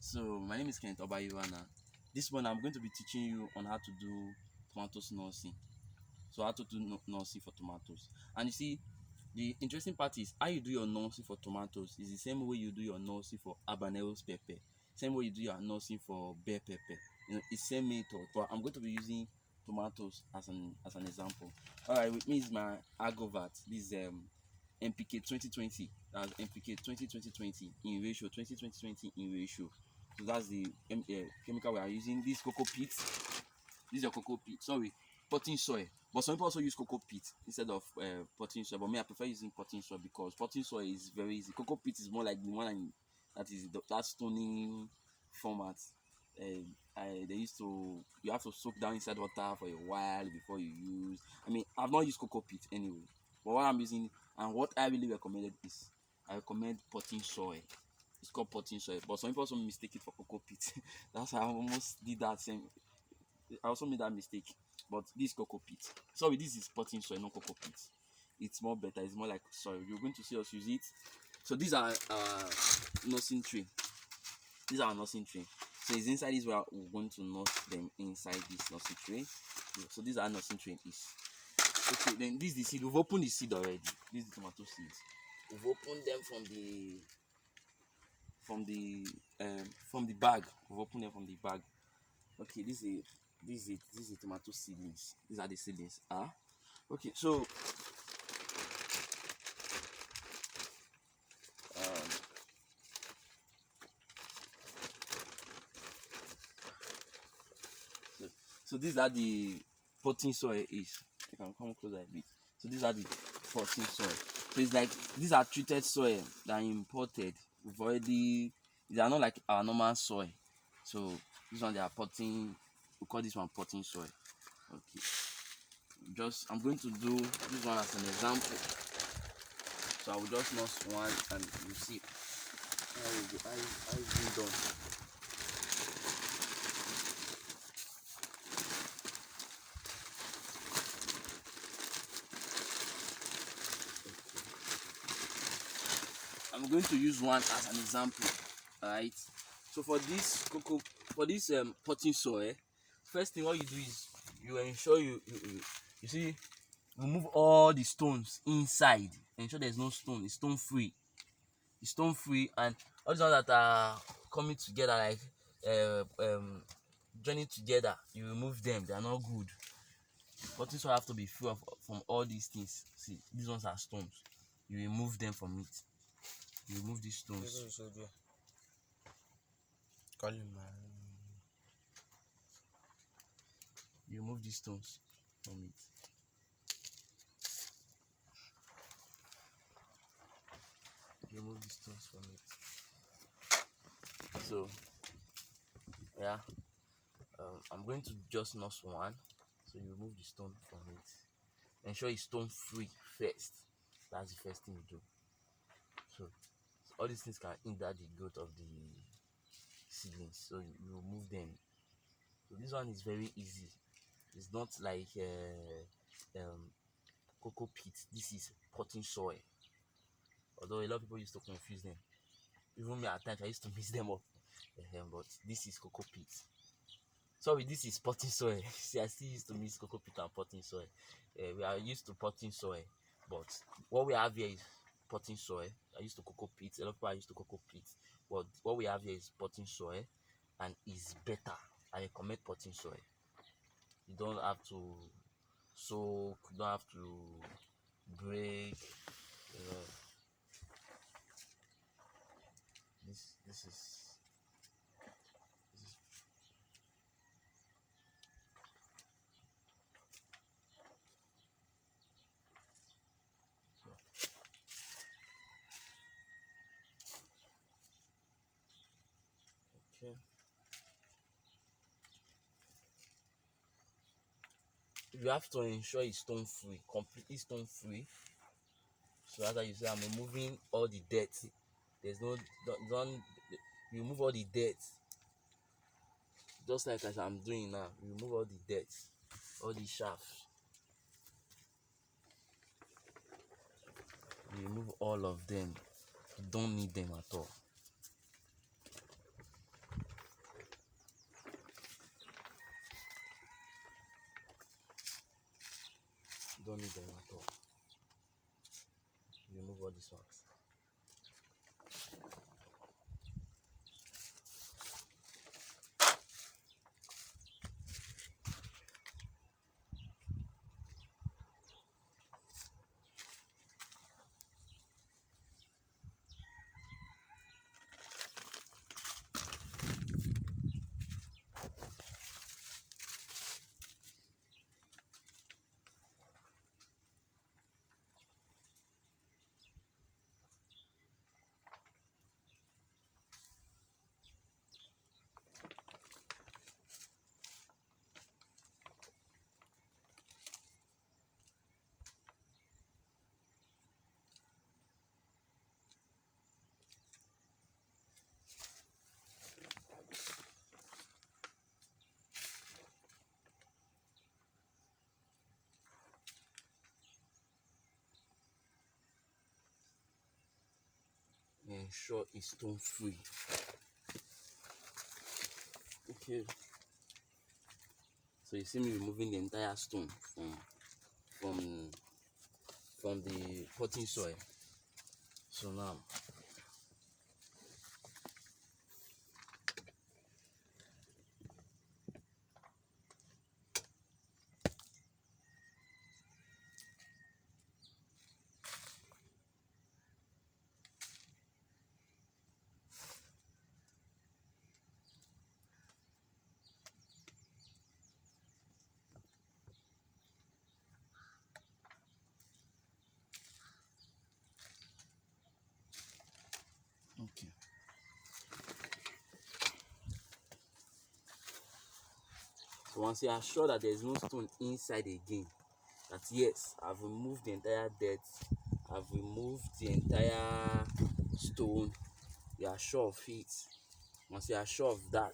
So my name is Kenneth Obayuana. This one I'm going to be teaching you on how to do tomatoes nursing. So how to do nursing for tomatoes. And you see, the interesting part is how you do your nursing for tomatoes is the same way you do your nursing for Habaneros pepper. Same way you do your nursing for bell pepper. It's same method, but I'm going to be using tomatoes as an example. Alright, with me is my Agovat. This NPK 2020. That's NPK 2020 in ratio, 2020 in ratio. So that's the chemical we are using. This cocoa peat. This is your cocoa peat. Sorry, potting soil. But some people also use cocoa peat instead of potting soil. But me, I prefer using potting soil because potting soil is very easy. Cocoa peat is more like the one that is that stony format. They used to, you have to soak down inside water for a while before you use. I mean, I've not used cocoa peat anyway. But what I'm using and what I really recommended is I recommend potting soil. It's called potting soil, but some people also mistake it for cocoa peat. That's why I almost did that same. I also made that mistake. But this cocoa peat. Sorry, this is potting soil, not cocoa peat. It's more better. It's more like soil. You're going to see us use it. So these are nursing tray. These are our nursing tray. So it's inside this where we're going to nurse them inside this nursing tray. So these are nursing tray is. Okay, then this is the seed. We've opened the seed already. This is the tomato seeds. We've opened them from the bag. We've opened them from the bag. Okay, this is the tomato seedlings. These are the seedlings. Okay, so um, so these are the potting soil is. You can come closer a bit. So these are the potting soil. So it's like these are treated soil that are imported. We've already, they are not like our normal soil. So this one they are potting. We call this one potting soil. Okay. I'm going to do this one as an example. So I will just nurse one and you see how it's been done. I'm going to use one as an example. Alright. So for this potting soil, first thing what you do is you ensure you see remove all the stones inside. Ensure there's no stone. It's stone free. It's stone free, and all the ones that are coming together like joining together, you remove them. They are not good. Potting soil have to be free from all these things. See, these ones are stones. You remove them from it. You remove these stones. Call him, man. You remove these stones from it. You remove these stones from it. So yeah, I'm going to just nurse one. So you remove the stone from it. Ensure it's stone free first. That's the first thing you do. So all these things can hinder the growth of the seedlings. So you remove them. So this one is very easy. It's not like cocoa peat. This is potting soil. Although a lot of people used to confuse them. Even me at times I used to mix them up. But this is cocoa peat. Sorry, this is potting soil. See, I still used to mix cocoa peat and potting soil. We are used to potting soil, but what we have here is potting soil. I used to cocoa peat. A lot of people are used to cocoa peat, but what we have here is potting soil, and is better. I recommend potting soil. You don't have to soak. You don't have to break. Uh, this is okay. You have to ensure it's stone free, completely stone free. So as you say, I'm removing all the dirt. There's no don't you remove all the dirt, just like as I'm doing now. You remove all the dirt, all the shafts. You remove all of them. You don't need them at all. don't need them at all. Remove all this wax. Ensure it's stone free. Okay, so you see me removing the entire stone from the potting soil. So now okay. So once you are sure that there is no stone inside again, that yes, I've removed the entire dirt, I've removed the entire stone, you are sure of it. Once you are sure of that,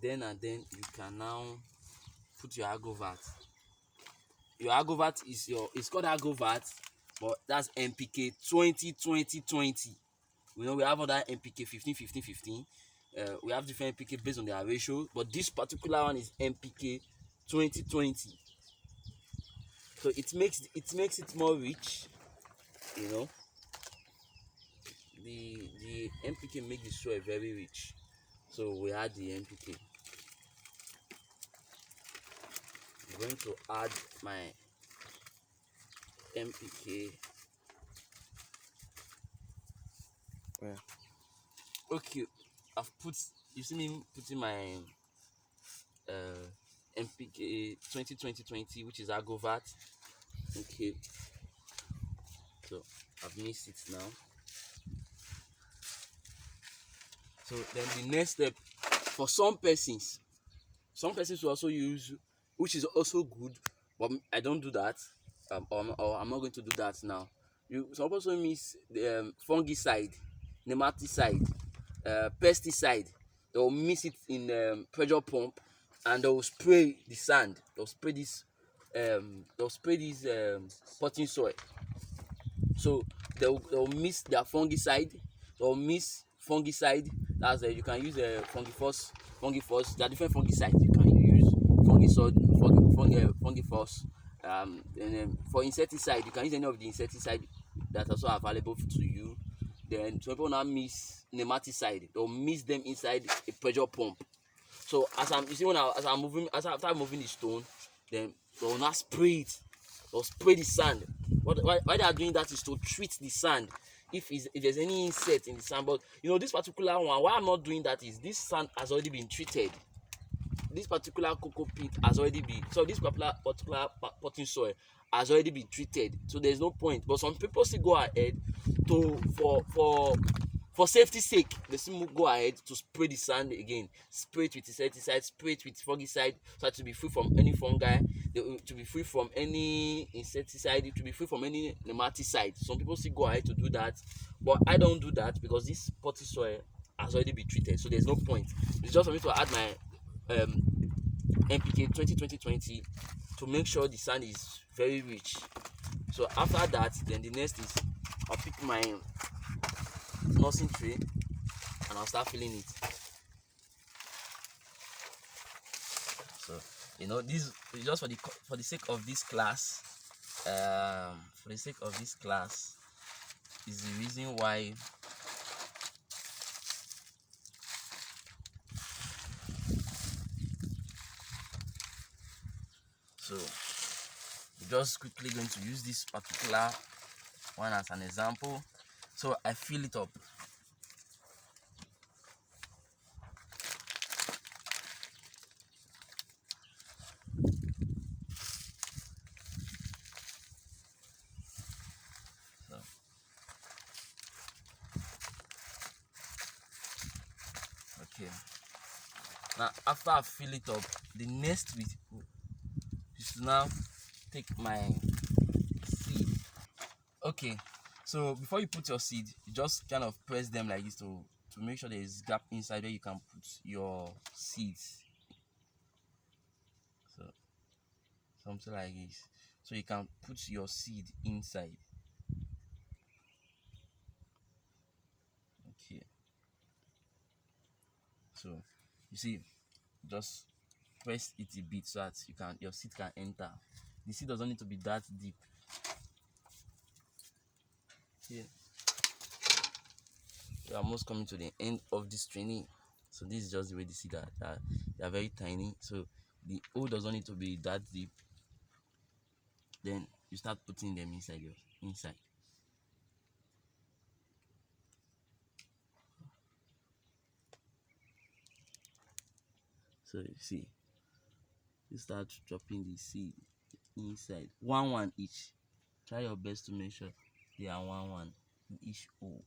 then and then you can now put your agrovat. Your agrovat is it's called agrovat, but that's NPK 20-20-20. We know we have other NPK 15-15-15. We have different NPK based on their ratio, but this particular one is NPK 20-20. So it makes it more rich, you know. The NPK makes the soil very rich. So we add the NPK. I'm going to add my NPK. Yeah. Okay, you see me putting my NPK 20-20-20, which is agrovat. Okay, so I've mixed it now. So then the next step, for some persons will also use, which is also good, but I don't do that, or I'm not going to do that now. Some also mix the fungicide, nematicide, pesticide. They'll mix it in pressure pump, and they'll spray the sand. They'll spray this potting soil. So they'll mix their fungicide. They'll mix fungicide. That's you can use fungifos. There are different fungicides you can use. Fungifos. And then for insecticide, you can use any of the insecticide that are also available to you. Then some people now mix nematicide. They'll mix them inside a pressure pump. So after moving the stone, then they'll now spray it. They'll spray the sand. Why they are doing that is to treat the sand if there's any insect in the sand. But you know, this particular one, why I'm not doing that is this sand has already been treated. This particular cocoa pit has already been, so this particular potting soil has already been treated, so there's no point. But some people still go ahead for safety sake, they still go ahead to spray the sand again, spray it with insecticide, spray it with fungicide, so that to be free from any fungi, to be free from any insecticide, to be free from any nematicide. Some people still go ahead to do that, but I don't do that because this potting soil has already been treated, so there's no point. It's just for me to add my NPK 20-20-20 to make sure the sand is very rich. So after that, then the next is I'll pick my nursing tray and I'll start filling it. So you know, this is just for the sake of this class. for the sake of this class, is the reason why so we're just quickly going to use this particular one as an example. So I fill it up. So, okay. Now after I fill it up, the next bit is to now take my seed. Okay, so before you put your seed, you just kind of press them like this to make sure there is gap inside where you can put your seeds. So something like this, so you can put your seed inside. Okay, so you see, just press it a bit so that your seed can enter. The seed doesn't need to be that deep. Okay, we are almost coming to the end of this training. So this is just the way the seed they are very tiny, so the hole doesn't need to be that deep. Then you start putting them inside. So you see, you start dropping the seed inside, one each. Try your best to make sure they are one in each hole.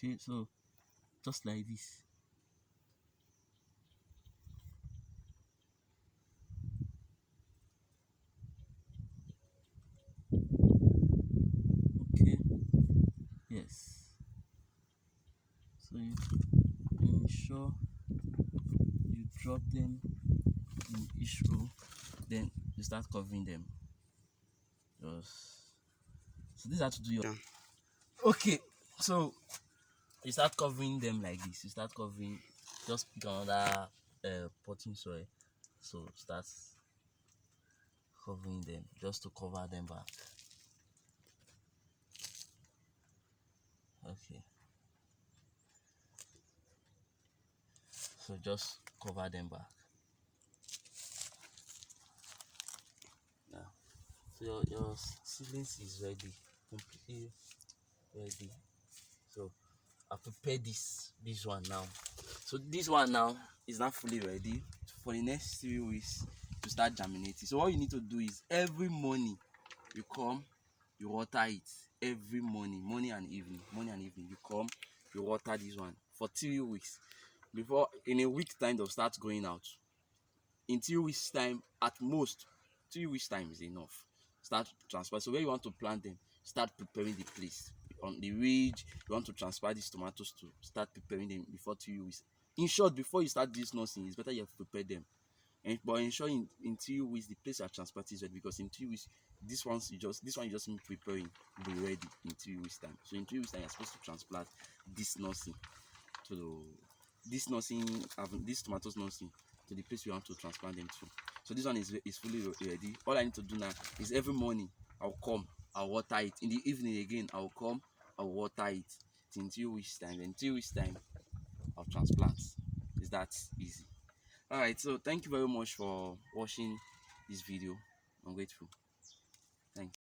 Okay, so just like this. Okay, yes. So you ensure you drop them in each row, then you start covering them. Just so this is how to do your. Okay, so you start covering them like this. You start covering. Just pick another potting soil. So start covering them just to cover them back. Okay, so just cover them back. Now, so your seedlings is ready, completely ready. So I prepared this one now. So this one now is not fully ready for the next 3 weeks to start germinating. So what you need to do is every morning you come, you water it. Every morning and evening, you come, you water this one for 3 weeks. Before in a week time they'll start going out. In 3 weeks time, at most 3 weeks time is enough. Start transfer. So where you want to plant them, start preparing the place. On the ridge you want to transfer these tomatoes to, start preparing them before 3 weeks. In short, before you start this nursing, it's better you have prepared them. But ensure in 3 weeks the place you are transplanting is ready, because in 3 weeks this one you just need preparing will be ready in 3 weeks time. So in 3 weeks time you're supposed to transplant this nursing to this tomatoes nursing to the place we want to transplant them to. So this one is fully ready. All I need to do now is every morning I'll come, I'll water it. In the evening again, I'll come, I'll water it till 2 weeks time. Then 2 weeks time, I'll transplant. It's that easy. Alright, so thank you very much for watching this video. I'm grateful. Thanks.